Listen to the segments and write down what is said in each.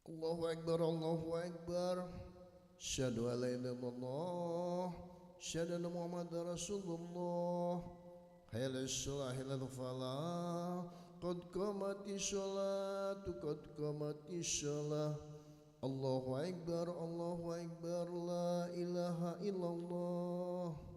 Allahu Akbar, Allahu Akbar. Asyhadu an la ilaha illallah, asyhadu anna Muhammadar Rasulullah. Hayya 'alas shalah, hayya 'alal falah. Qad qamatis sholatu, qad qamatis shalah. Allahu Akbar, Allahu Akbar, la ilaha illallah.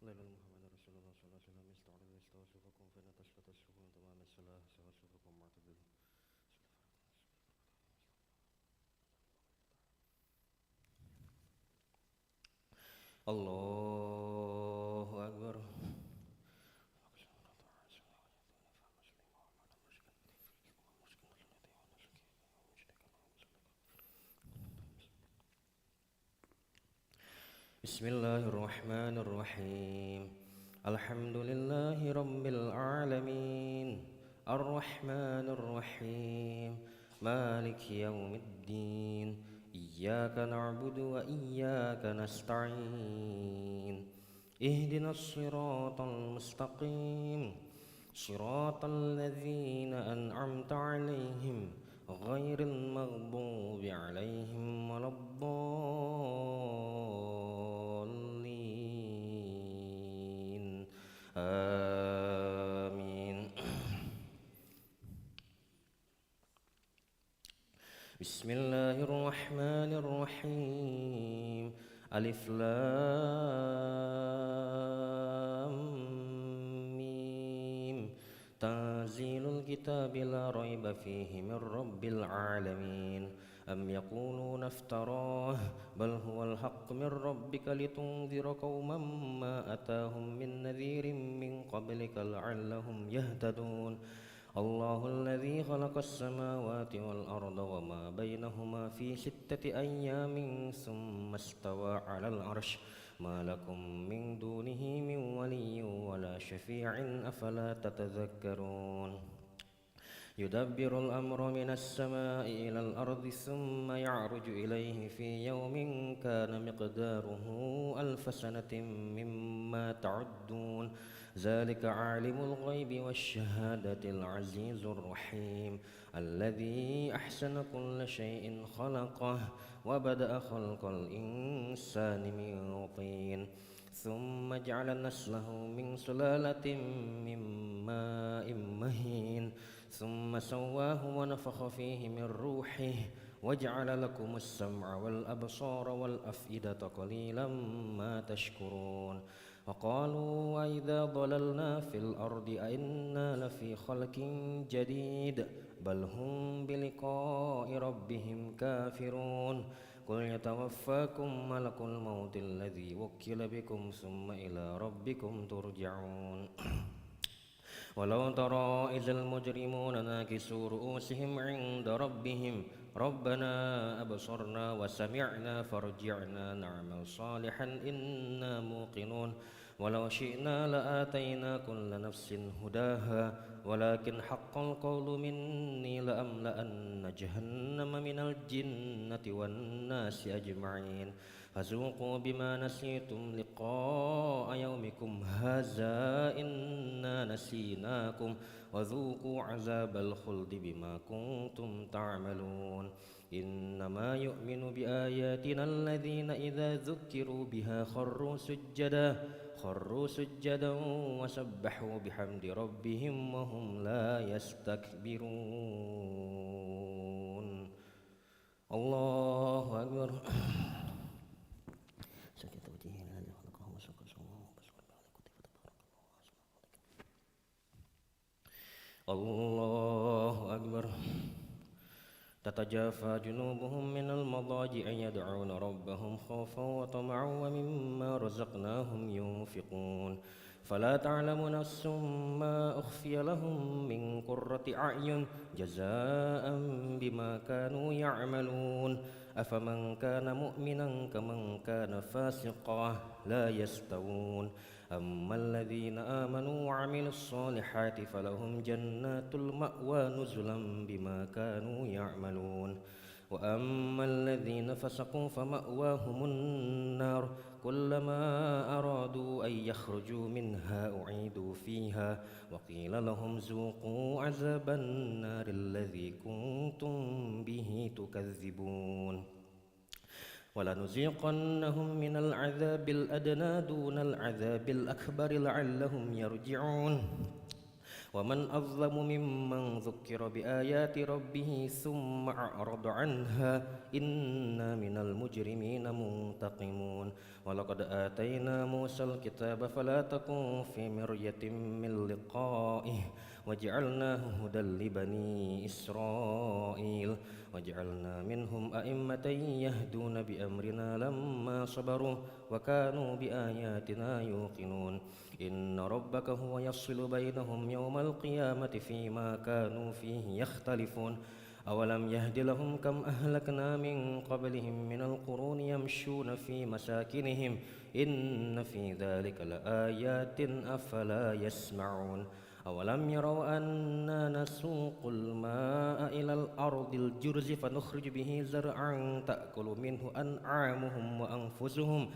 ليلى محمد رسول الله صلى الله عليه وسلم استعرض استوصفكم فإن تشفكم تمام الصلاة استوصفكم معتدل. الله أكبر. بسم الله الرحمن الرحيم. الحمد لله رب العالمين الرحمن الرحيم مالك يوم الدين إياك نعبد وإياك نستعين اهدنا الصراط المستقيم صراط الذين أنعمت عليهم غير المغضوب عليهم ولا الضالين آمين. بسم الله الرحمن الرحيم. ألف لام ميم تنزيل الكتاب لا ريب فيه من رب العالمين. أم يقولون افتراه بل هو الحق من ربك لتنذر قوما ما أتاهم من نذير من قبلك لعلهم يهتدون. الله الذي خلق السماوات والأرض وما بينهما في 6 أيام ثم استوى على العرش ما لكم من دونه من ولي ولا شفيع أفلا تتذكرون. يدبر الأمر من السماء إلى الأرض ثم يعرج إليه في يوم كان مقداره 1000 سنة مما تعدون. ذلك عالم الغيب والشهادة العزيز الرحيم الذي أحسن كل شيء خلقه وبدأ خلق الإنسان من طين ثم جعل نسله من سلالة من ماء مهين ثم سواه ونفخ فيه من روحه وجعل لكم السمع والأبصار والأفئدة قليلا ما تشكرون. وقالوا وإذا ضللنا في الأرض أئنا لفي خلق جديد بل هم بلقاء ربهم كافرون. قل يتوفاكم ملك الموت الذي وكل بكم ثم إلى ربكم ترجعون. ولو ترى إذ المجرمون ناكسوا رؤوسهم عند ربهم ربنا أبصرنا وسمعنا فارجعنا نعمل صالحا إنا موقنون. ولو شئنا لآتينا كل نفس هداها ولكن حق القول مني لأملأن جهنم من الجنة والناس أجمعين. فذوقوا بما نسيتم لقاء يومكم هذا إنا نسيناكم وذوقوا عذاب الخلد بما كنتم تعملون. إنما يؤمن بآياتنا الذين إذا ذكروا بها خروا سجدا وسبحوا بحمد ربهم وهم لا يستكبرون. الله أكبر. الله أكبر. تتجافى جنوبهم من المضاجع يدعون ربهم خوفا وطمعا ومما رزقناهم ينفقون فلا تعلم نفس ما أخفي لهم من قرة أعين جزاء بما كانوا يعملون أفمن كان مؤمنا كمن كان فاسقا لا يستوون أما الذين آمنوا وعملوا الصالحات فلهم جنات المأوى نزلا بما كانوا يعملون وأما الذين فسقوا فمأواهم النار كلما أرادوا أن يخرجوا منها أعيدوا فيها وقيل لهم ذوقوا عذاب النار الذي كنتم به تكذبون ولنذيقنهم من العذاب الأدنى دون العذاب الأكبر لعلهم يرجعون ومن أظلم ممن ذكر بآيات ربه ثم أعرض عنها إنا من المجرمين منتقمون ولقد آتينا موسى الكتاب فلا تكن في مرية من لقائه وجعلناه هدى لبني إسرائيل وجعلنا منهم أئمة يهدون بأمرنا لما صبروا وكانوا بآياتنا يوقنون إن ربك هو يفصل بينهم يوم القيامة فيما كانوا فيه يختلفون أولم يهد لهم كم أهلكنا من قبلهم من القرون يمشون في مساكنهم إن في ذلك لآيات أفلا يسمعون أولم يروا أنا نسوق الماء إلى الأرض الجرز فنخرج به زرعا تأكل منه أنعامهم وأنفسهم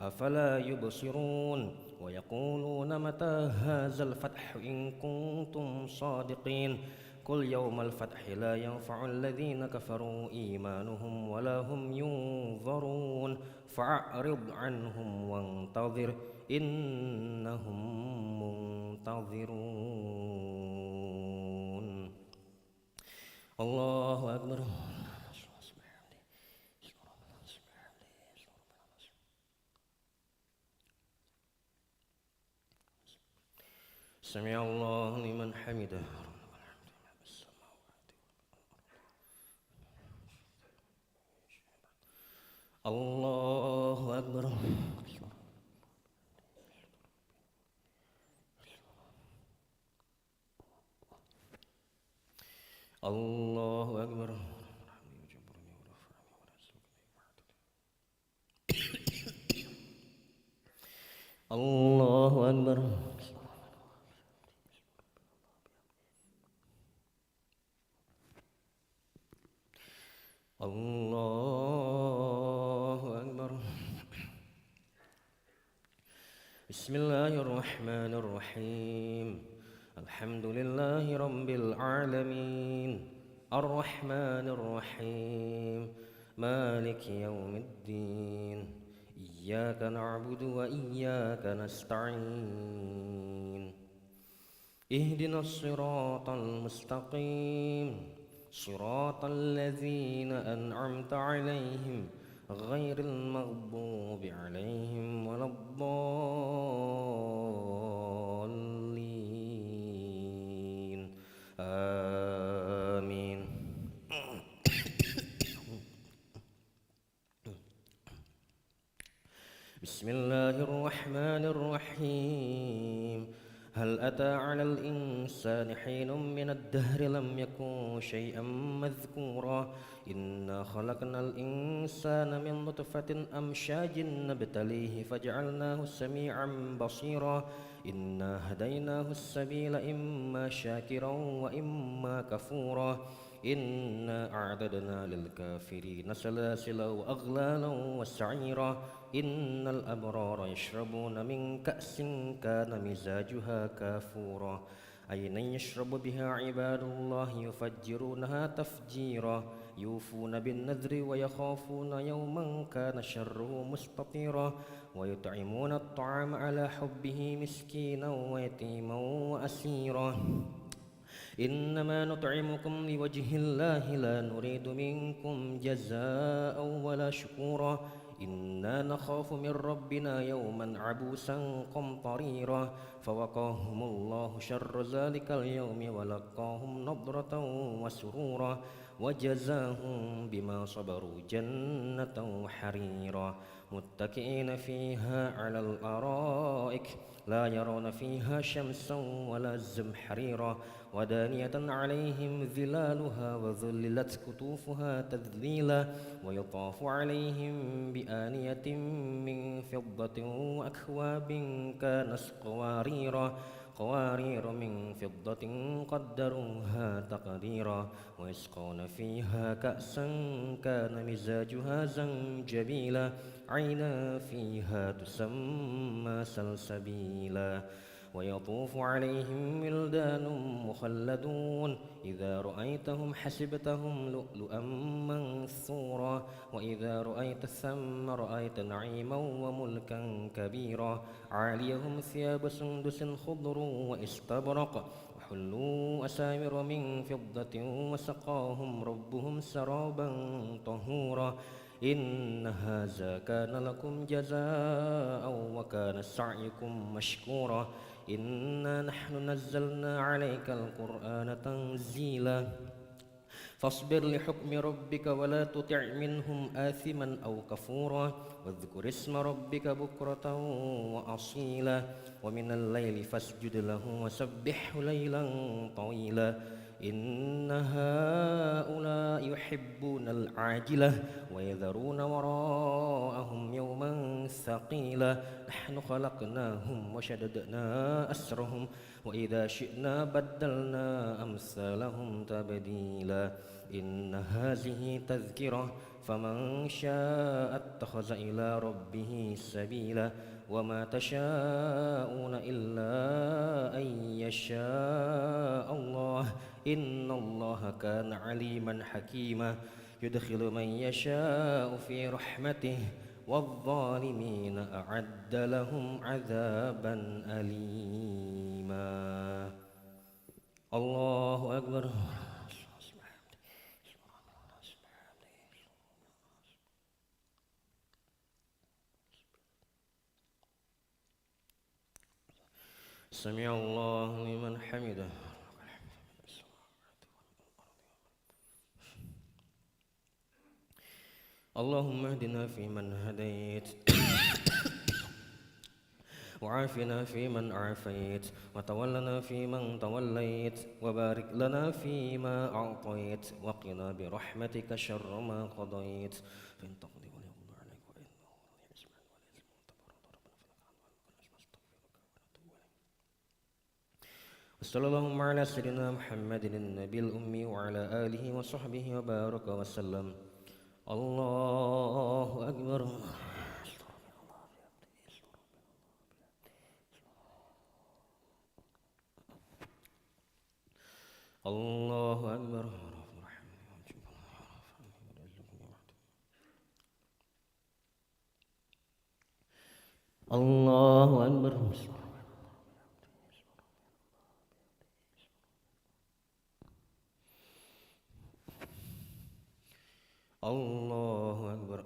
أفلا يبصرون ويقولون متى هذا الفتح إن كنتم صادقين قل يوم الفتح لا ينفع الذين كفروا إيمانهم ولا هم ينظرون فأعرض عنهم وانتظر إنهم منتظرون الله أكبر سمع الله لمن حمده الله أكبر الله أكبر الله أكبر الله أكبر بسم الله الرحمن الرحيم الحمد لله رب العالمين الرحمن الرحيم مالك يوم الدين إياك نعبد وإياك نستعين اهدنا الصراط المستقيم صراط الذين أنعمت عليهم غير المغضوب عليهم ولا الضالين آمين بسم الله الرحمن الرحيم هل أتى على الإنسان حين من الدهر لم يكن شيئا مذكورا إنا خلقنا الإنسان من نطفة أمشاج نبتليه فجعلناه سميعا بصيرا إنا هديناه السبيل إما شاكرا وإما كفورا إنا أعددنا للكافرين سلاسل وأغلالا وسعيرا إن الأبرار يشربون من كأس كان مزاجها كافورا عينا يشرب بها عباد الله يفجرونها تفجيرا يوفون بالنذر ويخافون يوما كان شره مستطيرا ويطعمون الطعام على حبه مسكينا ويتيما وأسيرا إنما نطعمكم لوجه الله لا نريد منكم جزاء ولا شكورا إنا نخاف من ربنا يوما عبوسا قمطريرا فوقاهم الله شر ذلك اليوم ولقاهم نضرة وسرورا وجزاهم بما صبروا جنة وحريرا متكئين فيها على الأرائك لا يرون فيها شمسا ولا زمحريرا ودانية عليهم ظلالها وذللت قطوفها تذليلا ويطاف عليهم بآنية من فضة وأكواب كانت قوارير من فضة قدروها تقديرا ويسقون فيها كأسا كان مزاجها زنجبيلا عينا فيها تسمى سلسبيلا ويطوف عليهم ولدان مخلدون إذا رأيتهم حسبتهم لؤلؤا منثورا وإذا رأيت ثم رأيت نعيما وملكا كبيرا عاليهم ثياب سندس خضر واستبرق وحلوا أساور من فضة وسقاهم ربهم سرابا طهورا إن هذا كان لكم جزاء وكان سعيكم مشكورا إنا نحن نزلنا عليك القرآن تنزيلا فاصبر لحكم ربك ولا تطع منهم آثما أو كفورا واذكر اسم ربك بكرة وأصيلا ومن الليل فاسجد له وسبحه ليلا طويلا إن هؤلاء يحبون العاجلة ويذرون وراءهم يوما ثقيلا نحن خلقناهم وشددنا أسرهم وإذا شئنا بدلنا أمثالهم تبديلا إن هذه تذكرة فمن شاء اتخذ إلى ربه سبيلا وما تشاءون إلا أن يشاء الله إن الله كان عليما حكيما يدخل من يشاء في رحمته والظالمين أعد لهم عذابا أليما الله أكبر سمع الله لمن حمده اللهم اهدنا فيمن هديت وعافنا فيمن عافيت وتولنا فيمن توليت وبارك لنا فيما أعطيت وقنا برحمتك شر ما قضيت فإن تقضي ولا يقضى عليك وإنه لا يسمع ولا يسمع تبارك ربنا فلك عنه وصلى اللهم على سيدنا محمد النبي الأمي وعلى آله وصحبه وبارك وسلم الله أكبر الله أكبر الله أكبر الله أكبر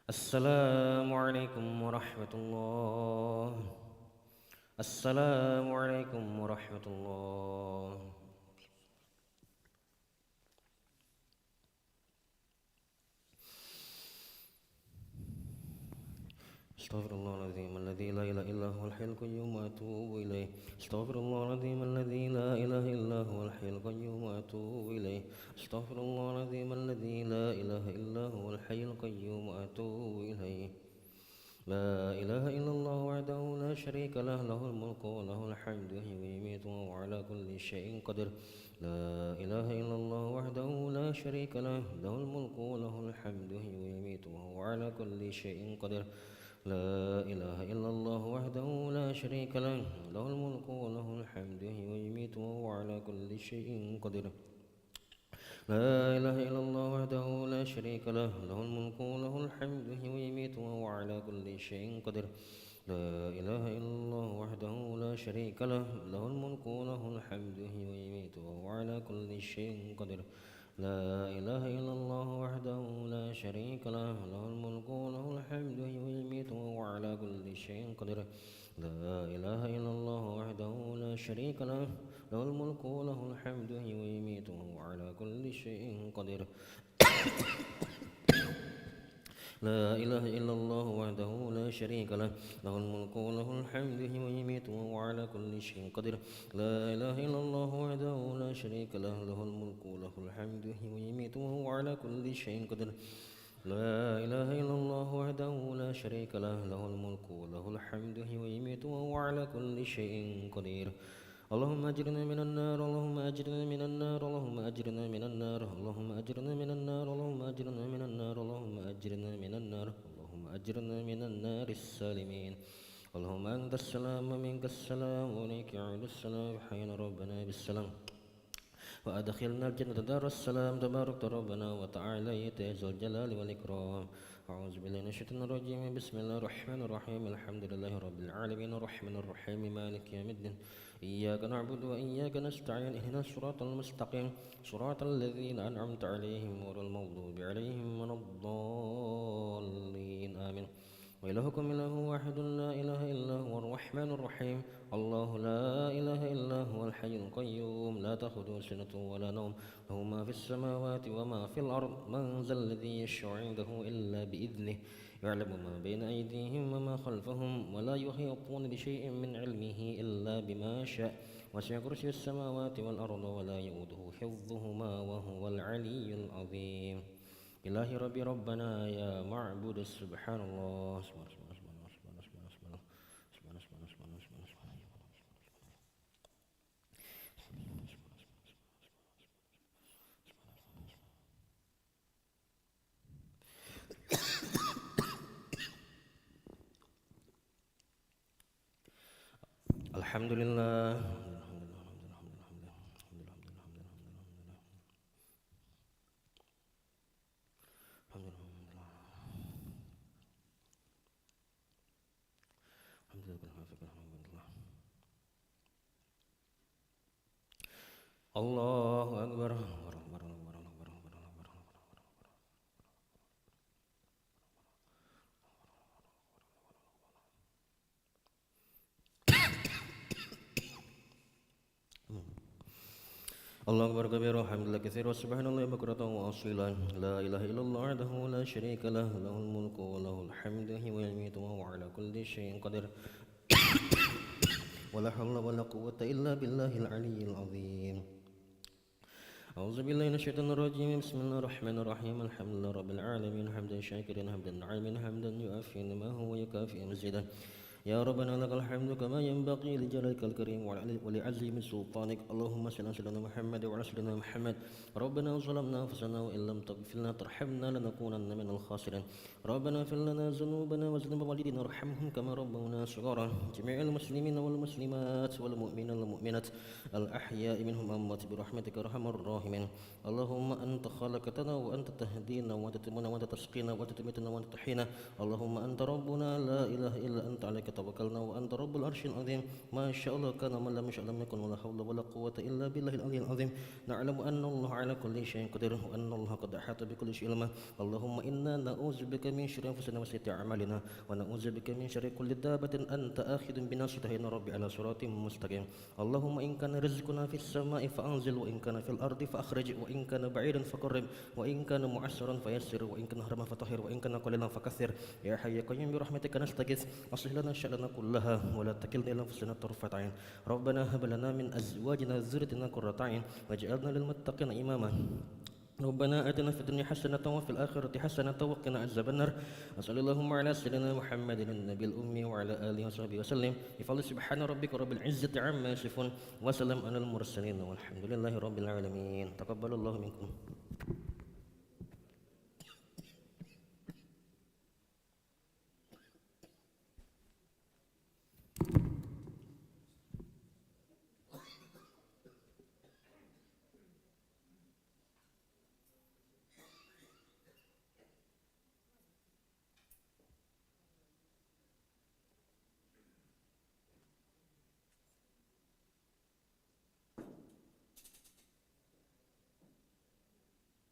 السلام عليكم ورحمة الله السلام عليكم ورحمة الله استغفر الله العظيم الذي لا إله إلا هو الحي القيوم وأتوب إليه استغفر الله العظيم الذي لا إله إلا هو الحي القيوم وأتوب إليه استغفر الله العظيم الذي لا إله إلا هو الحي القيوم وأتوب إليه لا إله إلا الله وحده لا شريك له له الملك وله الحمد يحيي ويميت وهو على كل شيء قدير لا إله إلا الله وحده لا شريك له له الملك وله الحمد يحيي ويميت وهو على كل شيء قدير لا إله إلا الله وحده لا شريك له له الملك وله الحمد يحيي ويميت وهو على كل شيء قدير لا إله إلا الله وحده لا شريك له له الملك وله الحمد يحيي ويميت وهو على كل شيء قدير لا إله إلا الله وحده لا شريك له له الملك وله الحمد يحيي ويميت وهو على كل شيء قدير لا إله إلا الله وحده لا شريك له له الملك وله الحمد يحيي ويميت وهو على كل شيء قدير لا إله إلا الله وحده لا شريك له له الملك وله الحمد يحيي ويميت وهو على كل شيء قدير لا إله إلا الله وحده لا شريك له له الملك وله الحمد يحيي ويميت وهو على كل شيء قدير لا إله إلا الله وحده لا شريك له له الملك وله الحمد يحيي ويميت وهو على كل شيء قدير لا إله إلا الله وحده لا شريك له له الملك وله الحمد يحيي ويميت وهو على كل شيء قدير اللهم أجرنا من النار اللهم أجرنا من النار اللهم أجرنا من النار اللهم أجرنا من النار اللهم أجرنا من النار اللهم أجرنا من النار اللهم أجرنا من النار السالمين اللهم أنت السلام ومنك السلام وإليك يعود السلام حين ربنا بالسلام وأدخلنا الجنة دار السلام تبارك ربنا وتعالى يا ذو الجلال والإكرام أعوذ بالله من الشيطان الرجيم بسم الله الرحمن الرحيم الحمد لله رب العالمين الرحمن الرحيم مالك يوم الدين إياك نعبد وإياك نستعين اهدنا الصراط المستقيم صراط الذين أنعمت عليهم غير المغضوب عليهم ولا الضالين آمين وإلهكم إله واحد لا إله إلا هو الرحمن الرحيم الله لا إله إلا هو الحي القيوم لا تأخذه سنة ولا نوم له ما في السماوات وما في الأرض من ذا الذي يشفع عنده إلا بإذنه يعلم ما بين أيديهم وما خلفهم ولا يحيطون بشيء من علمه إلا بما شاء وسع كرسي السماوات والأرض ولا يؤوده حفظهما وهو العلي العظيم إلهي ربي ربنا يا معبود سبحان الله سبحان الله الحمد لله الله أكبر الله أكبر كبيرا الحمد لله كثيرا سبحان الله بكرة وأصيلا لا إله إلا الله وحده لا شريك له له الملك وله الحمد يحيي ويميت وهو على كل شيء قدير ولا حول ولا قوة إلا بالله العلي العظيم أعوذ بالله من الشيطان الرجيم بسم الله الرحمن الرحيم الحمد لله رب العالمين حمدا شاكرا حمدا عالمين حمدا يؤفي ما هو يكافئ مزيدا يا ربنا لك الحمد كما ينبغي لجلالك الكريم ولعظيم سلطانك اللهم صل على سيدنا محمد وعلى سيدنا محمد ربنا ظلمنا انفسنا وان لم تغفر لنا ترحمنا لنكونن من الخاسرين ربنا اغفر لنا ذنوبنا وذنوب والدينا وارحمهم كما ربونا صغارا جميع المسلمين والمسلمات والمؤمنين والمؤمنات الاحياء منهم اموات برحمتك ارحم الراحمين اللهم انت خلقتنا وانت تهدينا وانت تمنى وانت تسقينا وانت تميتنا وانت تحيينا اللهم انت ربنا لا اله الا انت عليك توكلنا وأنت رب العرش العظيم ما شاء الله كان من لم يشاء لم يكن ولا حول ولا قوة إلا بالله العلي العظيم نعلم أن الله على كل شيء قدير وأن الله قد أحاط بكل شيء علما اللهم إنا نعوذ بك من شر أنفسنا وسيئات أعمالنا ونعوذ بك من شر كل دابة أنت آخذ بناصيتها يا ربي على صراط مستقيم اللهم إن كان رزقنا في السماء فأنزل وإن كان في الأرض فأخرج وإن كان بعيدا فقرب وإن كان معسرا فيسر وإن كان حرما فطهر وإن كان قليلا فكثر يا حي يا قيوم برحمتك نستغيث أصلح لنا شأننا كلها ولا تكلنا إلى أنفسنا طرفة عين ربنا هب لنا من أزواجنا وذريتنا قرة عين واجعلنا للمتقين إماما ربنا آتنا في الدنيا حسنة وفي الآخرة حسنة وقنا عذاب النار وصلى اللهم على سيدنا محمد النبي الأمي وعلى آله وصحبه وسلم بفضل سبحان ربك رب العزة عما يصفون وسلام على المرسلين والحمد لله رب العالمين تقبل الله منكم